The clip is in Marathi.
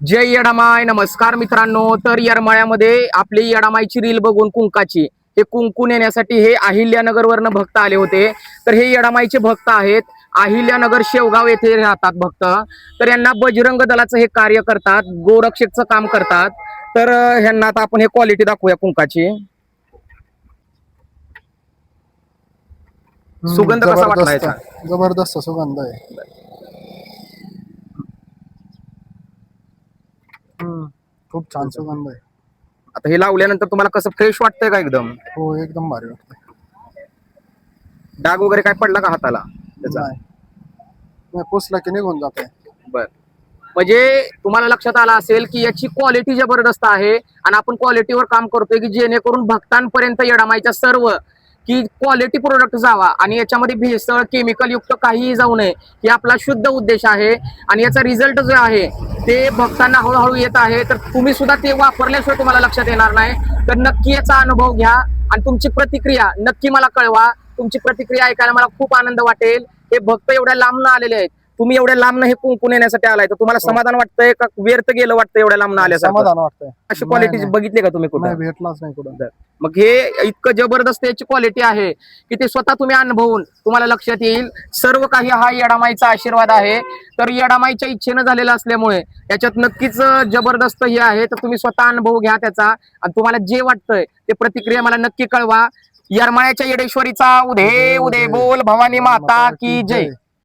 जय येडामाय. नमस्कार मित्रांनो. तर येरमाळ्यामध्ये आपली येडामाईची रील बघून कुंकाची हे कुंकू नेण्यासाठी हे अहिल्यानगर वरनं भक्त आले होते. तर हे येडामाईचे भक्त आहेत. अहिल्यानगर शेवगाव येथे राहतात भक्त. तर यांना बजरंग दलाचं हे कार्य करतात, गोरक्षकचं काम करतात. तर ह्यांना आता आपण हे क्वालिटी दाखवूया कुंकाची. सुगंध कसा वाटला याचा? जबरदस्त सुगंध आहे. खूप छान सुगंध आहे. आता हे लावल्यानंतर तुम्हाला कसं फ्रेश वाटतंय का एकदम? हो, एकदम भारी वाटतं. डाग वगैरे काय पडला का हाताला त्याचा? नाही, पुसला की निघून जाते. बर, म्हणजे तुम्हाला लक्षात आलं असेल की याची क्वालिटी जबरदस्त आहे आणि आपण क्वालिटीवर काम करतोय की जेणेकरून भक्तांपर्यंत येडामाईच्या सर्व की क्वालिटी प्रोडक्ट जावा आणि याच्यामध्ये भेसळ केमिकल युक्त काहीही जाऊ नये ही आपला शुद्ध उद्देश आहे. आणि याचा रिझल्ट जो आहे ते भक्तांना हळूहळू येत आहे. तर तुम्ही सुद्धा ते वापरल्याशिवाय तुम्हाला लक्षात येणार नाही. तर नक्की याचा अनुभव घ्या आणि तुमची प्रतिक्रिया नक्की मला कळवा. तुमची प्रतिक्रिया ऐकायला मला खूप आनंद वाटेल. हे भक्त एवढ्या लांबनं आलेले आहेत, तुम्ही एवढ्या लांबनं हे कुंकू नेण्यासाठी आलाय, तर तुम्हाला समाधान वाटतंय का व्यर्थ गेलं वाटतं एवढ्या लांबनं आल्यासारखं? समाधान वाटतंय. अशी क्वालिटी बघितली का तुम्ही कुठे? नाही, भेटलाच नाही कुठं. मग हे इतकं जबरदस्त याची क्वालिटी आहे की ते स्वतः तुम्ही अनुभवून तुम्हाला लक्षात येईल. सर्व काही हा येडामाईचा आशीर्वाद आहे. तर येडामाईच्या इच्छेनं झालेलं असल्यामुळे याच्यात नक्कीच जबरदस्त हे आहे. तर तुम्ही स्वतः अनुभव घ्या त्याचा आणि तुम्हाला जे वाटतंय ते प्रतिक्रिया मला नक्की कळवा. येरमाळ्याच्या येडेश्वरीचा उदे उदे बोल भवानी माता की जय.